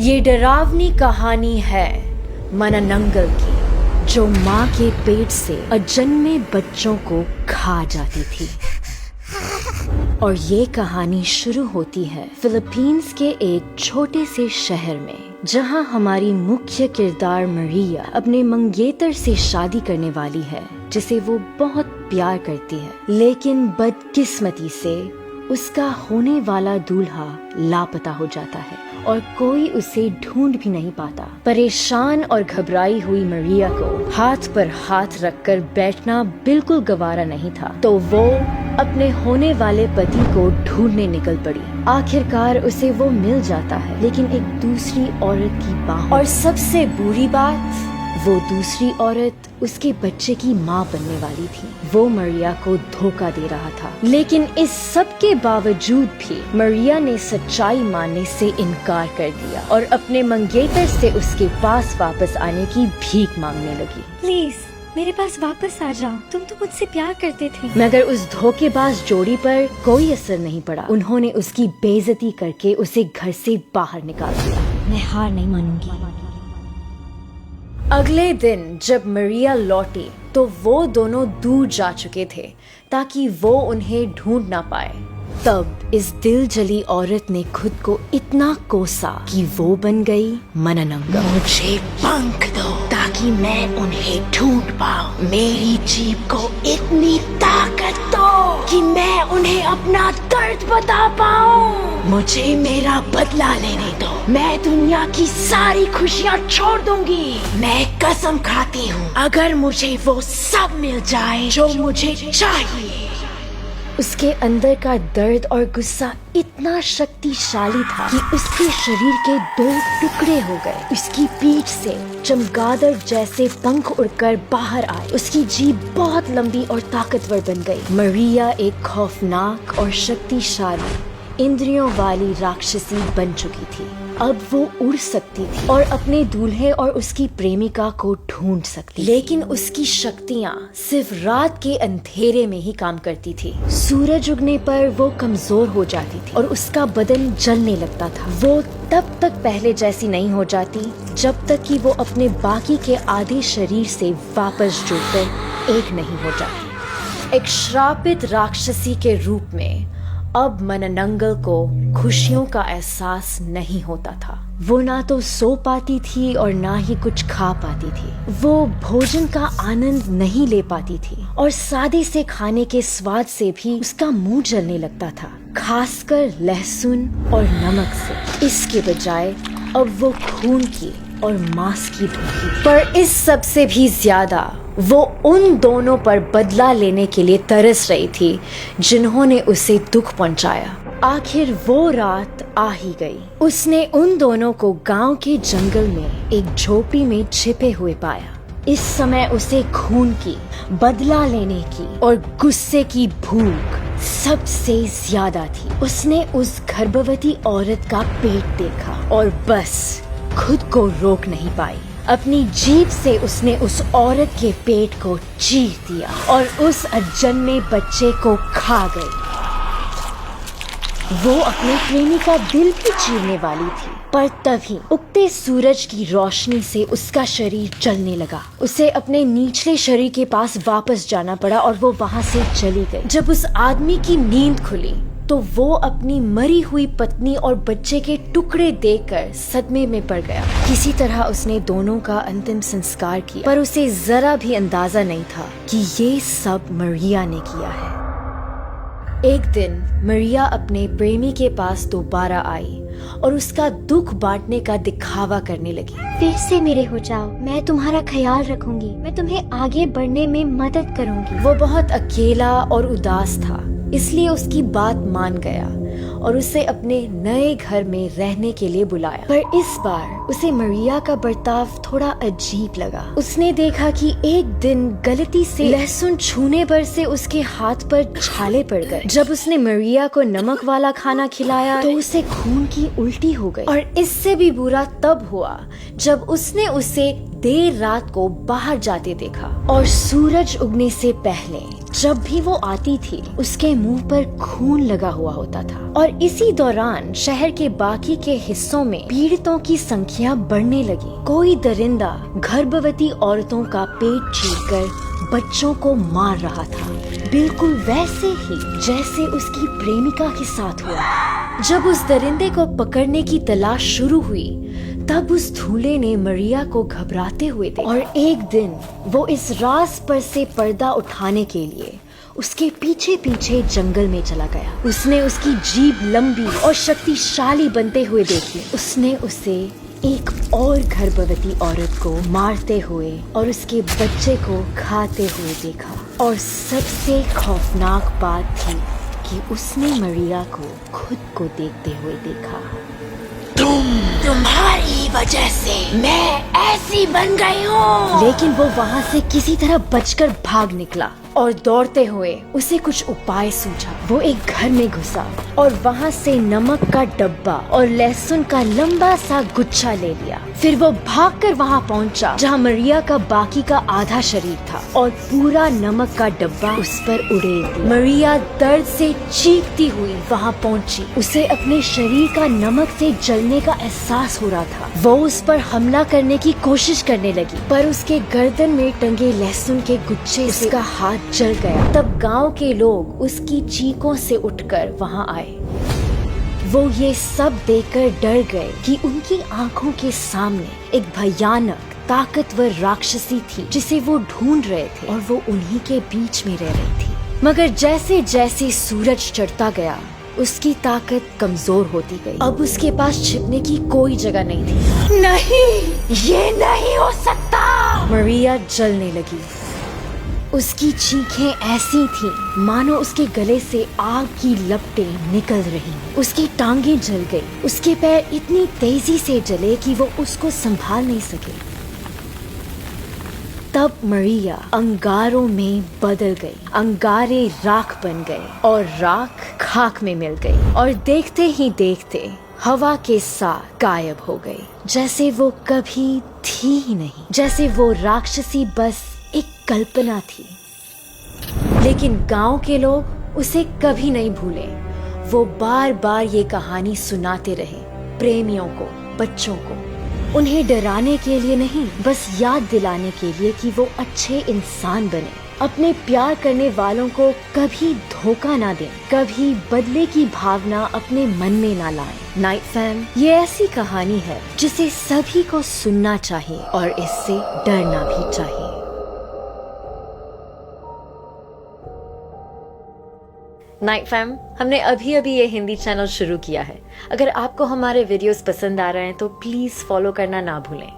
ये डरावनी कहानी है मननंगल की, जो माँ के पेट से अजन्मे बच्चों को खा जाती थी। और ये कहानी शुरू होती है फिलीपींस के एक छोटे से शहर में, जहाँ हमारी मुख्य किरदार मरिया अपने मंगेतर से शादी करने वाली है, जिसे वो बहुत प्यार करती है। लेकिन बदकिस्मती से उसका होने वाला दूल्हा लापता हो जाता है और कोई उसे ढूंढ भी नहीं पाता। परेशान और घबराई हुई मरिया को हाथ पर हाथ रखकर बैठना बिल्कुल गवारा नहीं था, तो वो अपने होने वाले पति को ढूंढने निकल पड़ी। आखिरकार उसे वो मिल जाता है, लेकिन एक दूसरी औरत की बाहों। और सबसे बुरी बात, वो दूसरी औरत उसके बच्चे की माँ बनने वाली थी। वो मरिया को धोखा दे रहा था, लेकिन इस सब के बावजूद भी मरिया ने सच्चाई मानने से इनकार कर दिया और अपने मंगेतर से उसके पास वापस आने की भीख मांगने लगी। प्लीज मेरे पास वापस आ जाओ, तुम तो मुझसे प्यार करते थे। मगर उस धोखेबाज जोड़ी पर कोई असर नहीं पड़ा। उन्होंने उसकी बेइज्जती करके उसे घर से बाहर निकाल दिया। मैं हार नहीं मानूंगी। अगले दिन जब मरिया लौटी तो वो दोनों दूर जा चुके थे ताकि वो उन्हें ढूंढ ना पाए। तब इस दिल जली औरत ने खुद को इतना कोसा कि वो बन गई मननंगल। मुझे पंख दो ताकि मैं उन्हें ढूंढ पाऊं। मेरी जीभ को इतनी ताकत दो कि मैं उन्हें अपना दर्द बता पाऊं। मुझे मेरा बदला लेने दो। मैं दुनिया की सारी खुशियाँ छोड़ दूंगी। मैं कसम खाती हूँ, अगर मुझे वो सब मिल जाए जो मुझे चाहिए। उसके अंदर का दर्द और गुस्सा इतना शक्तिशाली था कि उसके शरीर के 2 टुकड़े हो गए। उसकी पीठ से चमगादड़ जैसे पंख उड़कर बाहर आए। उसकी जीभ बहुत लंबी और ताकतवर बन गई। मरिया एक खौफनाक और शक्तिशाली इंद्रियों वाली राक्षसी बन चुकी थी। अब वो उड़ सकती थी और अपने दूल्हे और उसकी प्रेमिका को ढूंढ सकती। लेकिन उसकी शक्तियाँ सिर्फ रात के अंधेरे में ही काम करती थी। सूरज उगने पर वो कमजोर हो जाती थी और उसका बदन जलने लगता था। वो तब तक पहले जैसी नहीं हो जाती जब तक कि वो अपने बाकी के आधे शरीर से वापस जुड़कर एक नहीं हो जाती। एक श्रापित राक्षसी के रूप में अब मननंगल को खुशियों का एहसास नहीं होता था। वो ना तो सो पाती थी और ना ही कुछ खा पाती थी। वो भोजन का आनंद नहीं ले पाती थी और सादे से खाने के स्वाद से भी उसका मुंह जलने लगता था, खासकर लहसुन और नमक से। इसके बजाय अब वो खून की और मांस की भूखी थी। पर इस सब से भी ज्यादा वो उन दोनों पर बदला लेने के लिए तरस रही थी जिन्होंने उसे दुख पहुंचाया। आखिर वो रात आ ही गई। उसने उन दोनों को गांव के जंगल में एक झोपड़ी में छिपे हुए पाया। इस समय उसे खून की, बदला लेने की और गुस्से की भूख सबसे ज्यादा थी। उसने उस गर्भवती औरत का पेट देखा और बस खुद को रोक नहीं पाई। अपनी जीभ से उसने उस औरत के पेट को चीर दिया और उस अजन्मे बच्चे को खा गई। वो अपने प्रेमी का दिल भी चीरने वाली थी, पर तभी उगते सूरज की रोशनी से उसका शरीर जलने लगा। उसे अपने निचले शरीर के पास वापस जाना पड़ा और वो वहाँ से चली गई। जब उस आदमी की नींद खुली तो वो अपनी मरी हुई पत्नी और बच्चे के टुकड़े देखकर सदमे में पड़ गया। किसी तरह उसने दोनों का अंतिम संस्कार किया, पर उसे जरा भी अंदाजा नहीं था कि ये सब मरिया ने किया है। एक दिन मरिया अपने प्रेमी के पास दोबारा आई और उसका दुख बांटने का दिखावा करने लगी। फिर से मेरे हो जाओ, मैं तुम्हारा ख्याल रखूंगी, मैं तुम्हें आगे बढ़ने में मदद करूंगी। वो बहुत अकेला और उदास था, इसलिए उसकी बात मान गया और उसे अपने नए घर में रहने के लिए बुलाया। पर इस बार उसे मरिया का बर्ताव थोड़ा अजीब लगा। उसने देखा कि एक दिन गलती से लहसुन छूने पर से उसके हाथ पर छाले पड़ गए। जब उसने मरिया को नमक वाला खाना खिलाया तो उसे खून की उल्टी हो गई। और इससे भी बुरा तब हुआ जब उसने उसे देर रात को बाहर जाते देखा और सूरज उगने से पहले जब भी वो आती थी उसके मुंह पर खून लगा हुआ होता था और इसी दौरान शहर के बाकी के हिस्सों में पीड़ितों की संख्या बढ़ने लगी। कोई दरिंदा गर्भवती औरतों का पेट चीरकर बच्चों को मार रहा था, बिल्कुल वैसे ही जैसे उसकी प्रेमिका के साथ हुआ। जब उस दरिंदे को पकड़ने की तलाश शुरू हुई तब उस धूले ने मरिया को घबराते हुए देखा और एक दिन वो इस राज पर से पर्दा उठाने के लिए उसके पीछे पीछे जंगल में चला गया। उसने उसकी जीभ लंबी और शक्तिशाली बनते हुए देखी। उसने उसे एक और गर्भवती औरत को मारते हुए और उसके बच्चे को खाते हुए देखा और सबसे खौफनाक बात थी कि उसने मरिया को खुद को देखते हुए देखा। तुम्हारी वजह से मैं ऐसी बन गई हूँ। लेकिन वो वहाँ से किसी तरह बचकर भाग निकला और दौड़ते हुए उसे कुछ उपाय सूझा। वो एक घर में घुसा और वहाँ से नमक का डब्बा और लहसुन का लंबा सा गुच्छा ले लिया। फिर वो भागकर वहाँ पहुँचा जहाँ मरिया का बाकी का आधा शरीर था और पूरा नमक का डब्बा उस पर उड़ेल दिया। मरिया दर्द से चीखती हुई वहाँ पहुँची। उसे अपने शरीर का नमक से जलने का एहसास हो रहा था। वो उस पर हमला करने की कोशिश करने लगी पर उसके गर्दन में टंगे लहसुन के गुच्छे से उसका हाथ जल गया। तब गांव के लोग उसकी चीखों से उठकर वहां आए। वो ये सब देखकर डर गए कि उनकी आंखों के सामने एक भयानक ताकतवर राक्षसी थी जिसे वो ढूंढ रहे थे और वो उन्हीं के बीच में रह रही थी। मगर जैसे जैसे सूरज चढ़ता गया उसकी ताकत कमजोर होती गई। अब उसके पास छिपने की कोई जगह नहीं थी। नहीं, ये नहीं हो सकता। मरिया जलने लगी। उसकी चीखें ऐसी थीं मानो उसके गले से आग की लपटें निकल रही हैं। उसकी टांगें जल गई। उसके पैर इतनी तेजी से जले कि वो उसको संभाल नहीं सके। तब मरिया अंगारों में बदल गई। अंगारे राख बन गए और राख खाक में मिल गई और देखते ही देखते हवा के साथ गायब हो गई, जैसे वो कभी थी ही नहीं। जैसे वो राक्षसी बस एक कल्पना थी। लेकिन गांव के लोग उसे कभी नहीं भूले। वो बार बार ये कहानी सुनाते रहे प्रेमियों को, बच्चों को, उन्हें डराने के लिए नहीं, बस याद दिलाने के लिए कि वो अच्छे इंसान बने, अपने प्यार करने वालों को कभी धोखा ना दें, कभी बदले की भावना अपने मन में ना लाएं। नाइट फैम, ये ऐसी कहानी है जिसे सभी को सुनना चाहिए और इससे डरना भी चाहिए। नाइट फैम, हमने अभी ये हिंदी चैनल शुरू किया है। अगर आपको हमारे वीडियोस पसंद आ रहे हैं तो प्लीज फॉलो करना ना भूलें।